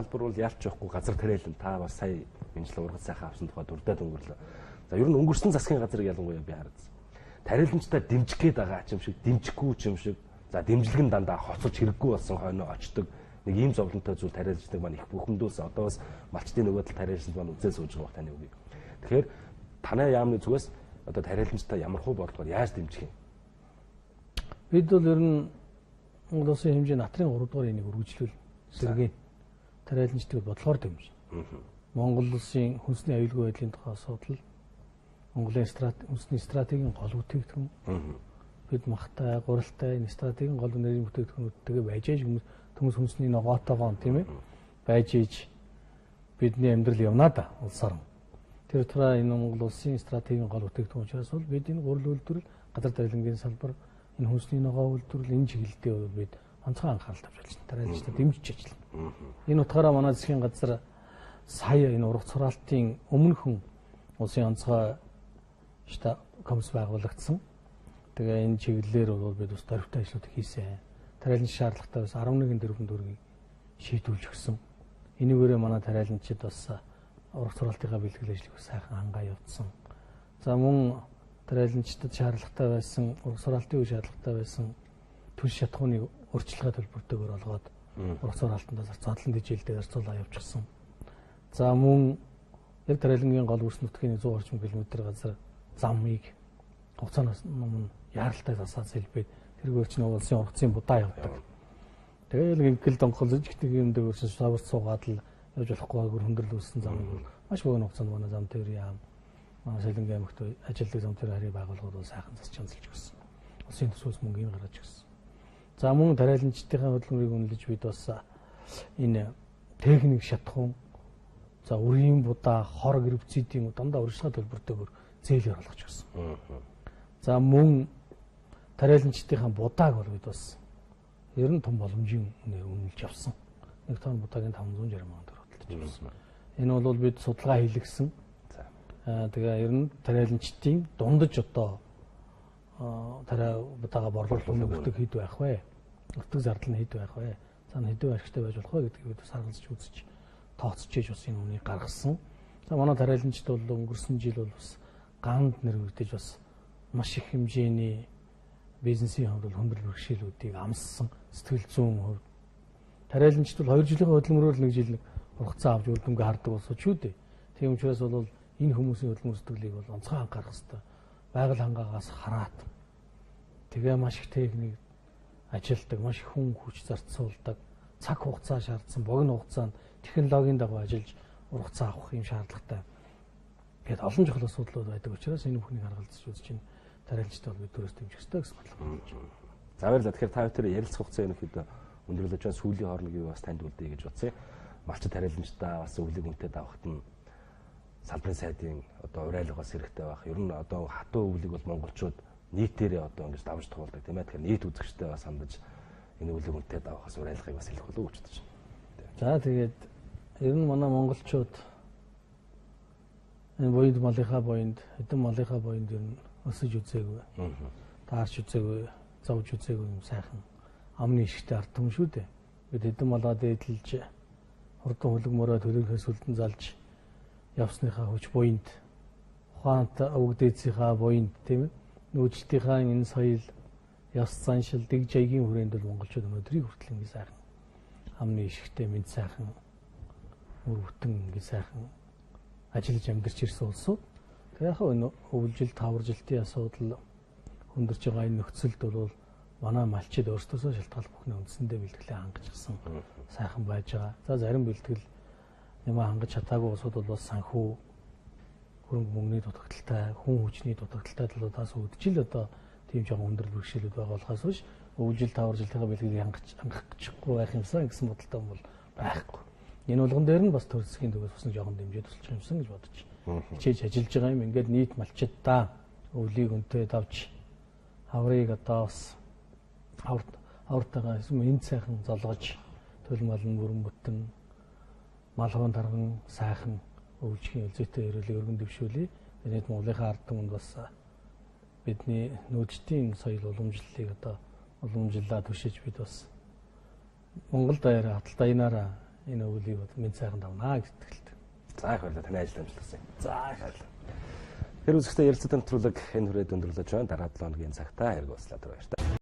Салбар бол ялч явахгүй газар тариалан та бас сая минжлэг ургац сайхан авсан тухай дурдаад өнгөрлөө. За ер нь өнгөрсөн засгийн газрыг ялангуяа би харагдсан. Тариаланчтай дэмжих гээд байгаа ч юм шиг, дэмжихгүй ч юм шиг. За дэмжлэг нь дандаа хоцолж хэрэггүй болсон хойноо очдог. Нэг ийм зовлонтой зүйл тариаланчдаг маань их бүхэндөөс одоо бас малчтын нөгөө тал тариаланчд маань үзээ сууж байгаа таны үгийг. Тэгэхээр танай яамны зүгээс одоо тариаланчтай ямар хуу болдгоор яаж дэмжих юм? Бид бол ер нь Монгол улсын хэмжээ натрын 3 дугаар энийг үргэлжлүүл сэргээ тариаланчдыг бодлогоор дэмжинэ. Монгол улсын хүнсний аюулгүй байдлын тухай асуудал, Монголын хүнсний стратегийн гол бүтээгдэхүүн, бид махтай, гуралтай энэ стратегийн гол нэрийн бүтээгдэхүүнүүдтэйгээ байж ээж хүмүүс хүнсний ногоотойгоо тийм ээ байж ээж бидний амьдрал явнаа да улсаар. Тэр тураа энэ Монгол улсын стратегийн гол бүтээгдэхүүн учраас бол бид энэ гурал үйлдвэрлэл, газар тариалангийн салбар, энэ хүнсний ногоо үйлдвэрлэл энэ чиглэлдээ бол бид онцгой анхаарал тавьж ажиллана. Тариаланчтай дэмжиж ажиллана. Энэ утгаараа манай засгийн газар сая энэ ургац хураалтын өмнөхөн улсын онцгой комисс байгуулагдсан. Тэгээ энэ чиглэлээр бол бид бас дөрвтэй ажлууд хийсэн. Тариаланч шаардлагатай бас 11 тэрбум төгрөгийг шийдүүлж өгсөн. Энийгээрээ манай тариаланчид бас ургац хураалтынхаа бэлтгэл ажлыг бас сайхан хангаа явуулсан. За мөн тариаланчдад шаардлагатай байсан, ургац хураалтын үе шаардлагатай байсан түнш шатхууныг урьдчилгаа төлбөртэйгээр олгоод ургац хураалтандаа задлан дижээлдээ зарцуулаа явуулчихсан. За мөн яг тариалангийн гол үрс нутгийн 100 орчим километр газар замыг хугацаанаас өмнө яаралтай засаад сэлбээд тэргээр чинь улсын ургацын будаа явдаг. Тэгээд ингээл донхолж ихтэй юм дээр өрсөн саварт суугаад л явж болохгүйгээр хөндрөл үүссэн замыг бол маш богино хугацаанд манай зам дээр яам Солингийн аймагт ажилтг зам дээр харьяа байгууллагууд бол сайхан засч хянзалж өгсөн. Улсын төсвөөс мөнгөний гаргаж өгсөн. За мөн тариаланчдын хөдөлмөрийг үнэлж бид бас энэ техник шатхуун, за үрийн будаа, хор гербицидийн дандаа урьдчилгаа төлбөртэйгээр зээлээр олгож өгсөн. За мөн тариаланчдын будааг бол бид бас ер нь том боломжийн үнээр үнэлж авсан. Нэг тонн будаагийн 560 мянган төгрөг хөдөлж авсан. Энэ бол бид судалгаа хийлгэсэн. Тэгээ ер нь тариаланчдын дундаж одоо тарай будаага борлуулах нөхдөг хэд байх вэ? Нутаг зардал нь хэд байх вэ? Цаана хэдэн баригчтай байж болох вэ гэдгийг бид бас харгалзаж үзэж тооцож ээж бас энэ үнийг гаргасан. За манай тариаланчд бол өнгөрсөн жил бол бас ганд нэрвэгдэж бас маш их хэмжээний бизнесийн хувьд хөндрөл бэрхшээлүүдийг амссан сэтгэл зүйн хувьд. Тариаланчд бол 2 жилийн хөдөлмөрөөр нэг жил хугацаа авч үрдэмгээ хардаг болсон ч үү дээ. Тийм учраас бол энэ хүмүүсийн хөдөлмөр сэтгэлийг бол онцгой анхаарах хэрэгтэй. Байгаль хангаагаас хараад тэгээ маш их техник ажилтдаг, маш их хүн хүч зарцуулдаг, цаг хугацаа шаардсан, богино хугацаанд технологийн дагуу ажиллаж ургацаа авах юм шаардлагатай. Гэт олон чухал асуудлууд байдаг учраас энэ бүхнийг харгалзаж үзэж чинь тариаланчтай бол бид түрээс дэмжих хэрэгтэй гэсэн бодлого байна. За баярлалаа. Тэгэхээр та бүхэн ярилцах хугацаа ерөнхийдөө өндөрлөж байгаа сүүлийн хоорондоо юу бас танд үлдээ гэж бодсон. Малчид тариаланчтай бас өвлийг үнэтэй давахт нь салбарын сайдын одоо урайлгаас хэрэгтэй байх. Ер нь одоо хатуу өвлийг бол монголчууд нийтээрээ одоо ингэж давж туулдаг тийм ээ. Тэгэхээр нийт үзэгчтэй бас хандаж энэ өвлийг үнэтэй давахаас урайлгыг бас хэлэх болов уу гэж бодож байна. За тэгээд ер нь манай монголчууд энэ боёд малынхаа боёнд, хэдэн малынхаа боёнд ер нь өсөж үзээгүй. Таарч үзээгүй, зовж үзээгүй юм сайхан амны ишгтэй ард түмэн шүү дээ. Бид хэдэн малаа дээдлж хурдан хөлгмөрөө төлөвлөхөөс үлдэн залж явсныхаа хүч буйнд ухаант өвөг дээдсийнхаа буйнд тийм ээ нөөцлөлтийнхаа энэ соёл яс заншил дэг жайгийн хүрээнд бол монголчууд өнөөдрийг хүртэл ингэ сайхан амны ишгтэй мэд сайхан мөр бүтэн ингэ сайхан ажиллаж амьдарч ирсэн улсууд. Тэгээ яг өвлжил таваржилтын асуудал хүндэрж байгаа энэ нөхцөлд бол манай малчид өөрсдөөсөө шалтгаалж бүхний үндсэндээ бэлтгэлээ хангажсан сайхан байж байгаа. За зарим бэлтгэл нэмээ хангаж чадаагүй улсууд бол бас санхүү хөрөнгө мөнгөний дутагдaltaй, хүн хүчний дутагдaltaй талуудаас үүдчил одоо тийм жоохон өндөрлөг бэрхшээлүүд байгаа болохоос биш өвлжил таваржилтын бэлтгэлийг хангах гэхгүй байх юмсан гэсэн бодолтой бол байхгүй. Энэ болгон дээр нь бас төр засгийн төвөөс бас нэг жоохон дэмжиж туслах юмсан гэж бодож хичээж ажиллаж байгаа юм. Ингээд нийт малчидаа өвлийг өнтэй давж хаврыг одоо бас хавртайгаа энэ сайхан золгож төлмөл нь бүрэн бүтэн малгын тарган сайхан өвлжихийн өлзөйтэй өрөөлийг өргөн дэвшүүлээ. Нийт Монголынхаа ард түмэнд бас бидний нөөцийн соёл уламжлалыг одоо уламжлалаа түшиж бид бас Монгол даяараа хаталт аянаараа энэ өвлийг бол мэд сайхан давнаа гэж итгэлтэй. За их баярлалаа таны ажил амжилтсан. За их баярлалаа. Тэр үзэгчдээ ярилцлагын нэвтрүүлэг энэ хүрээд өндөрлөж байна. Дараа 7 өдрийн цагтаа хэрэг ууслаад байна.